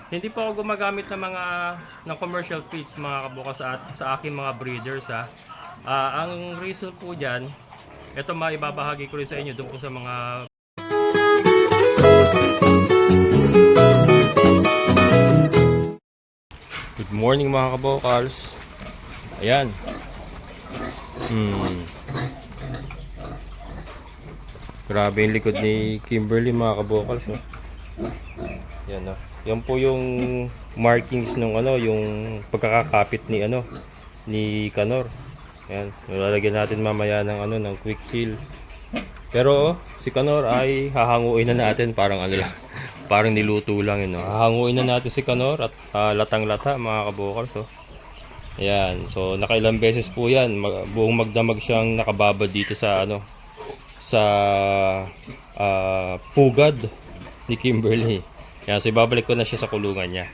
Hindi po ako gumagamit ng commercial feeds mga kabukas sa aking mga breeders ha. Ang reason po diyan, ito maibabahagi ko rin sa inyo doon po sa mga Good morning mga kabokals. Ayan. Grabe yung likod ni Kimberly mga kabokals. Oh. Yan oh. Yan po yung markings ng yung pagkakakapit ni Kanor. Yan, lalagyan natin mamaya ng quick kill. Pero si Kanor ay hahanguin na natin parang lang. Parang niluto lang yun. Hahanguin na natin si Kanor at latang-lata mga kabokals. Oh. Ayan, so nakailang beses po yan. Buong magdamag siyang nakababad dito sa sa pugad ni Kimberly. Yan, so ibabalik ko na siya sa kulungan niya.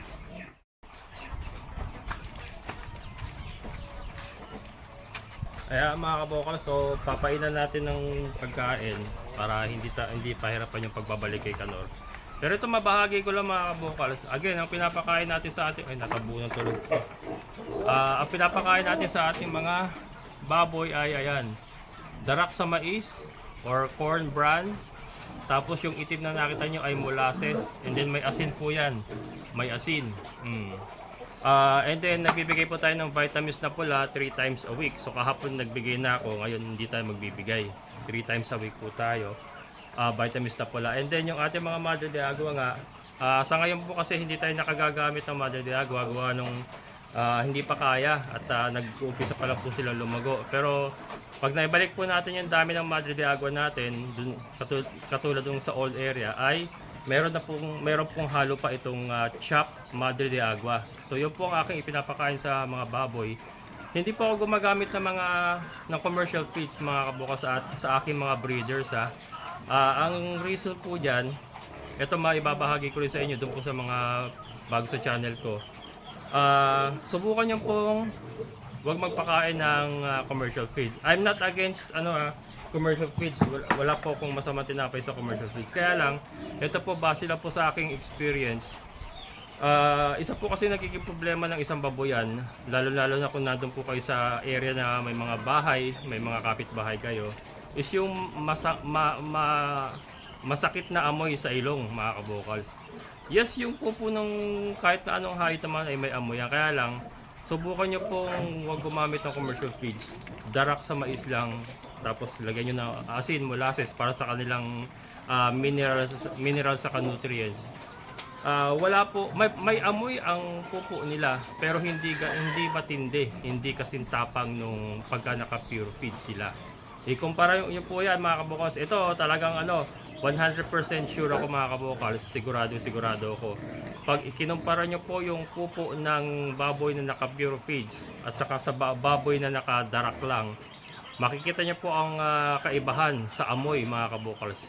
Kaya mga kabokal, so papainan natin ng pagkain para hindi pahirapan yung pagbabalik kay Kanor. Pero ito mabahagi ko lang mga kabokal. Again, ang pinapakain natin sa ating natabu ng tulog ko. Ang pinapakain natin sa ating mga baboy ay ayan, darak sa mais or corn bran. Tapos yung itim na nakita nyo ay molasses. And then may asin po yan. May asin. And then nagbibigay po tayo ng vitamins na pula 3 times a week. So kahapon nagbigay na ako. Ngayon hindi tayo magbibigay. 3 times a week po tayo. Vitamins na pula. And then yung ating mga Madre de Agua nga. Sa ngayon po kasi hindi tayo nakagagamit ng Madre de Agua. Gawa nung hindi pa kaya. At nag-uumpisa pa lang po sila lumago. Pero pag naibalik po natin yung dami ng Madre de Agua natin, dun, katulad dun sa old area, ay meron pong halo pa itong chopped Madre de Agua. So yun po ang aking ipinapakain sa mga baboy. Hindi po ako gumagamit ng commercial feeds mga kabukas sa aking mga breeders ha. Ang reason po diyan, ito maibabahagi ko rin sa inyo doon po sa mga bago sa channel ko. Subukan niyo pong huwag magpakain ng commercial feeds. I'm not against commercial feeds. Wala po akong masamang tinapay sa commercial feeds. Kaya lang, ito po base lang po sa aking experience. Isa po kasi nagiging problema ng isang baboyan, lalo na kung nandun po kayo sa area na may mga bahay, may mga kapitbahay kayo, is yung masakit na amoy sa ilong mga kabokals. Yes, yung pupo ng kahit na anong hayop naman ay may amoy yan. Kaya lang, subukan nyo pong huwag gumamit ng commercial feeds. Darak sa mais lang, tapos lagyan nyo ng asin, molasses para sa kanilang minerals sa nutrients. Wala po, may amoy ang pupo nila, pero hindi matindi, hindi kasing tapang nung pagka naka-pure feed sila. Ikumpara yung po yan mga kabukals. Ito talagang 100% sure ako mga kabukals, sigurado ako. Pag ikinumpara nyo po yung pupo ng baboy na naka-pure feeds at saka sa baboy na nakadarak lang, makikita nyo po ang kaibahan sa amoy mga kabukals.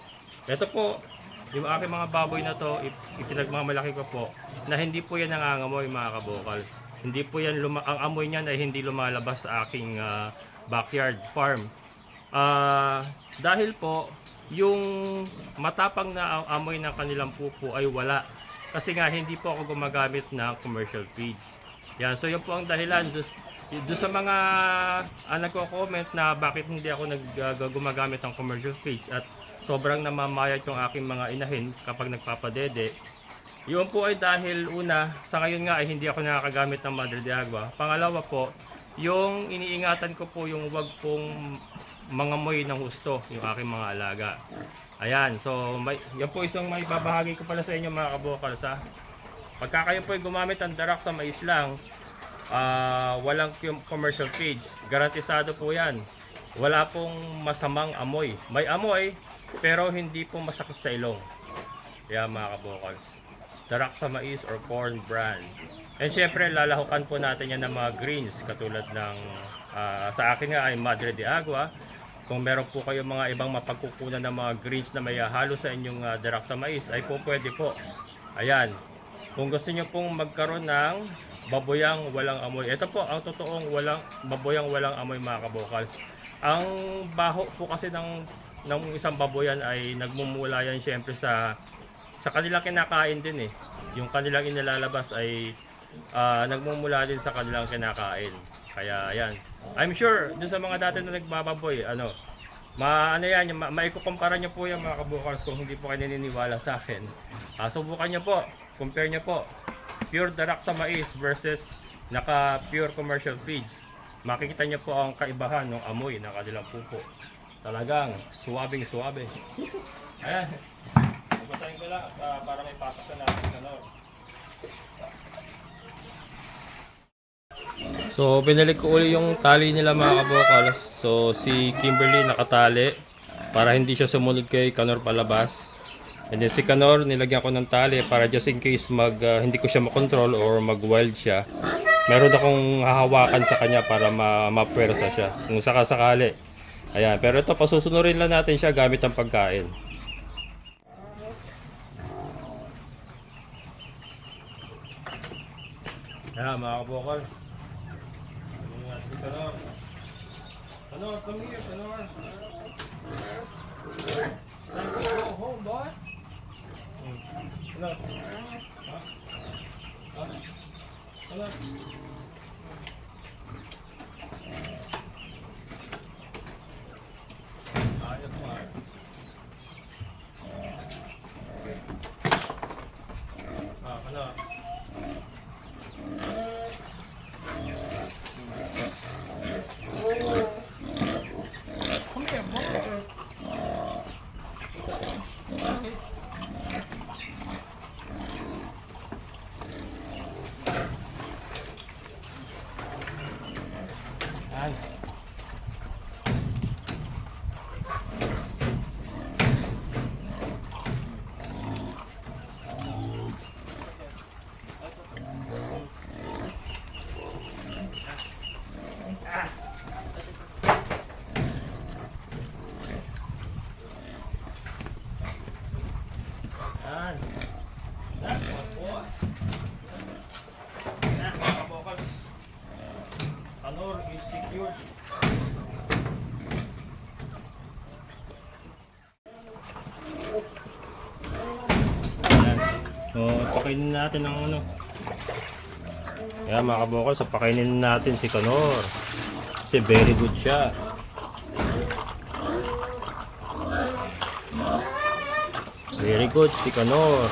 Ito po, yung aking mga baboy na to, ipinagmamalaki ko po na hindi po yan nangangamoy mga kabukals. Hindi po yan, ang amoy niyan ay hindi lumalabas sa aking backyard farm. Dahil po, yung matapang na amoy ng kanilang pupo ay wala. Kasi nga hindi po ako gumagamit ng commercial feeds. Yan, so yun po ang dahilan. Doon sa mga nagko-comment na bakit hindi ako gumagamit ng commercial feeds at sobrang namamayat yung aking mga inahin kapag nagpapadede. Yun po ay dahil una, sa ngayon nga ay hindi ako nakakagamit ng Madre de Agua. Pangalawa po, yung iniingatan ko po yung wag pong mangamoy ng husto yung aking mga alaga. Ayan, so yan po isang may babahagi ko pala sa inyo mga kabokals ha. Pagka kayo po ay gumamit ng darak sa mais lang, walang commercial feeds, garantisado po yan. Wala pong masamang amoy. May amoy, pero hindi po masakit sa ilong. Yan mga kabokals. Darak sa mais or corn bran. And syempre, lalahukan po natin yan ng mga greens katulad ng sa akin nga ay Madre de Agua. Kung meron po kayo mga ibang mapagkukunan ng mga greens na may halo sa inyong darak sa mais, ay po pwede po. Ayan. Kung gusto nyo pong magkaroon ng baboyang walang amoy. Ito po ang totoong baboyang walang amoy mga kabokals. Ang baho po kasi ng isang baboyan ay nagmumula yan syempre sa kanilang kinakain din eh. yung kanilang inilalabas ay nagmumula din sa kanilang kinakain. Kaya ayan. I'm sure dun sa mga dati na nagbababoy, ano yan, maikukumpara nyo po yan mga kabukals kung hindi po kayo naniniwala sa akin. Subukan nyo po, compare nyo po. Pure darak sa mais versus naka pure commercial feeds. Makikita nyo po ang kaibahan ng amoy ng kanilang pupo. Talagang suwabing suwabe. Ayan. Basahin ko lang para may pasok na natin. So, binalik ko uli yung tali nila mga kabokals. So, si Kimberly nakatali para hindi siya sumunod kay Kanor palabas. And then si Kanor, nilagyan ko ng tali para just in case hindi ko siya makontrol or mag-wild siya. Meron akong hahawakan sa kanya para mapwersa siya. Kung sakasakali. Ayan, pero ito, pasusunurin lang natin siya gamit ang pagkain. Ayan, mga kabokal. Kanor. Kanor, come here, Kanor. Time to go home, boy. Kanor. Kanor. Ayos mo, Kanor. That's one boy. Yan, mga kabokals. Kanor is secured. Yan. So, pakainin natin ang Yan mga kabokals, so pakainin natin si Kanor. Kasi very good siya. Very good si Kanor.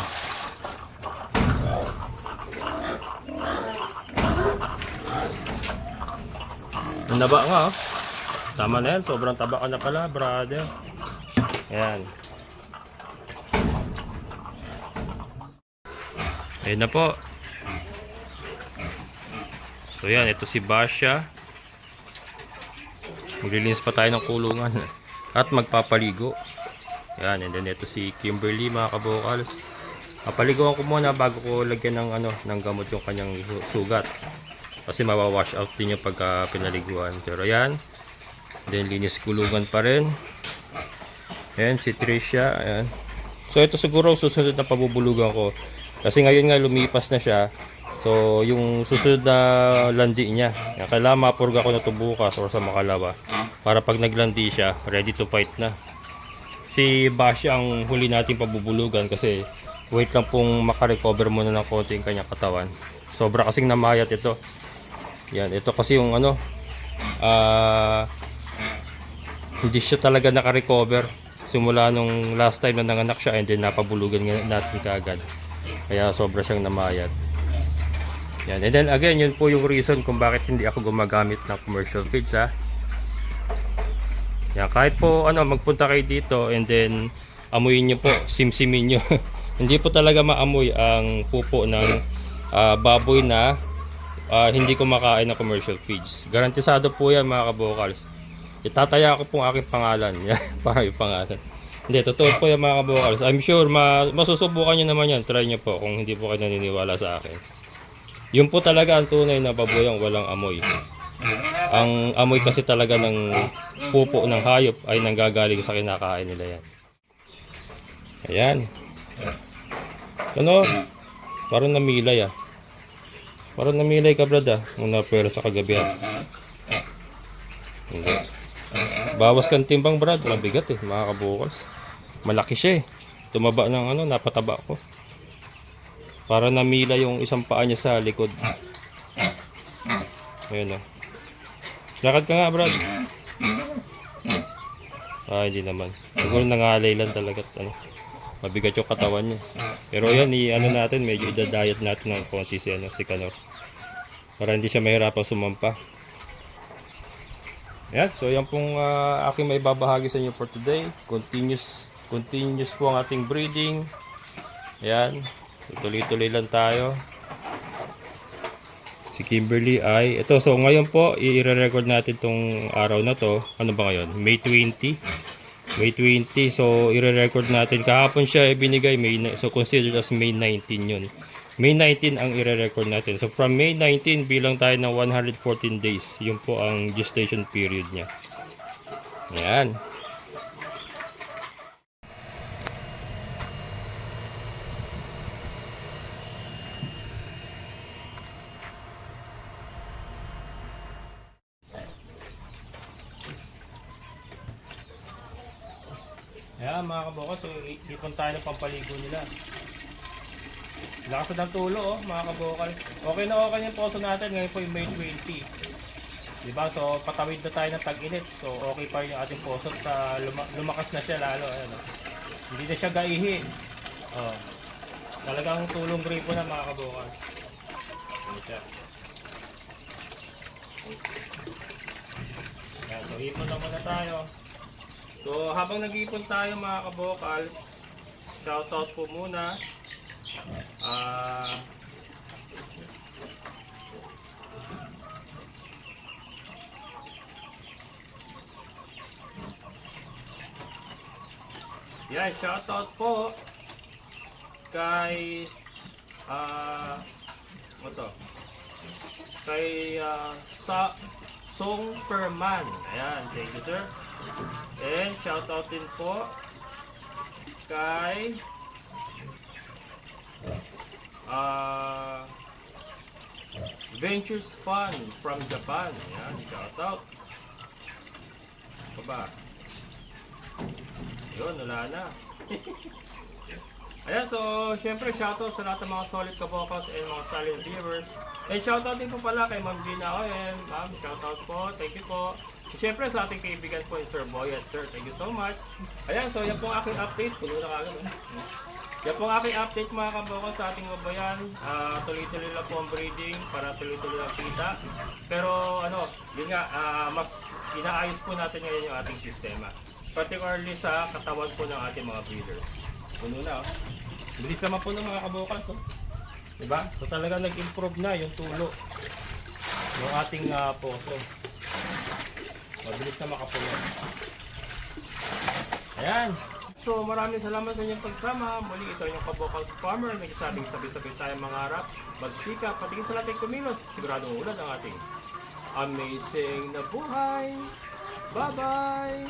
Ang taba nga, oh. Tama na yan, sobrang taba ka na pala, brother. Ayan. Ayan na po. So yan, ito si Basha. Maglilinis pa tayo ng kulungan at magpapaligo. Yan, and then ito si Kimberly mga kabokals. Papaliguan ko muna bago ko lagyan ng gamot yung kanyang sugat. Kasi mawawash out din yung pagka pinaliguan. Pero yan, then linis kulungan pa rin. Ayan, si Tricia. Ayan. So ito siguro susunod na pabubulugan ko. Kasi ngayon nga lumipas na siya. So yung susunod na landi niya, kailangan mapurga ko na ito bukas or sa makalawa. Para pag naglandi siya, ready to fight na. Si Bash ang huli natin pabubulugan kasi wait lang pong makarecover muna ng konti yung kanyang katawan. Sobra kasing namayat ito. Yan, ito kasi yung hindi siya talaga nakarecover simula nung last time na nanganak siya and then napabulugan natin kaagad. Kaya sobra siyang namayat. Yan, and then again, yun po yung reason kung bakit hindi ako gumagamit ng commercial feeds Yan, kahit po magpunta kayo dito and then amuyin nyo po, simsimin nyo. Hindi po talaga maamoy ang pupo ng baboy na hindi kumakain ng commercial feeds. Garantisado po yan mga kabokals. Itataya ko po ang aking pangalan. Para yung pangalan. Hindi, totoo po yan mga kabokals. I'm sure masusubukan nyo naman yan. Try nyo po kung hindi po kayo naniniwala sa akin. Yun po talaga ang tunay na baboyang walang amoy. Ang amoy kasi talaga ng pupo ng hayop ay nanggagaling sa kinakain nila yan. Ayan. Parang namilay Parang namilay ka brad Nung napera sa kagabi Hindi. Bawas kang timbang brad. Mabigat mga kabukals. Malaki siya Tumaba ng napataba ko. Para namila yung isang paa niya sa likod. Ayun o. Lakad ka nga, Brad. Hindi naman. Siguro nangalay lang talaga. Mabigat yung katawan niya. Pero yan, natin, medyo idadayat natin ng konti si Canor. Para hindi siya mahirapang sumampa. Yan, so yan pong aking may babahagi sa inyo for today. Continuous po ang ating breeding. Yan, tuloy-tuloy lang tayo. Si Kimberly ay, ito, so ngayon po, i-record natin tong araw na to. Ano ba ngayon? May 20. May 20, so i-record natin. Kahapon siya ibinigay, so consider as May 19 yun. May 19 ang i-record natin. So from May 19, bilang tayo ng 114 days. Yun po ang gestation period niya. Ayan. Ayan mga kabokal, so ipon tayo ng pampaligo nila. Lakas ng tulo mga kabokal. Okay na okay yung poso natin. Ngayon po yung May 20. Diba? So patawid na tayo ng tag-init. So okay pa yung ating poso at lumakas na siya lalo. Ayan, hindi na siya gaihi. Talagang tulong gripo na mga kabokal. Ayan, so ipon na muna tayo. So habang nag-ipon tayo mga kabokals, shoutout po muna. Yan, shoutout po kay sa Song Perman. Ayan, thank you sir. And shoutout din po kay Ventures Fund from Japan. Ayan, shoutout. Ano ba? Yun, wala na. Ayan, so syempre shoutout sa lahat ng mga solid kabokals and mga silent viewers. And shoutout din po pala kay Ma'am Gina Oyen. Ma'am, shoutout po. Thank you po. Siyempre sa ating kaibigan po, Sir Boyet. Sir, thank you so much. Ayan, so yan po aking update. Puno na kagad. Yan po aking update mga kabokals sa ating babayan. Tuloy-tuloy lang po ang breeding para tuloy-tuloy ang kita. Pero yun nga, mas inaayos po natin ngayon yung ating sistema. Particularly sa katawan po ng ating mga breeders. Puno na bilis naman po ng mga kabokals. Diba? So talaga nag-improve na yung tulo yung ating poso. Mabilis na makapulo. Ayan. So maraming salamat sa inyong pagsama. Muli ito yung Kabokals Farmer. Nagsasabing sabi-sabi tayo mangarap, magsikap, patingin sa lating kumilos. Siguradong ulad ang ating amazing na buhay. Bye-bye!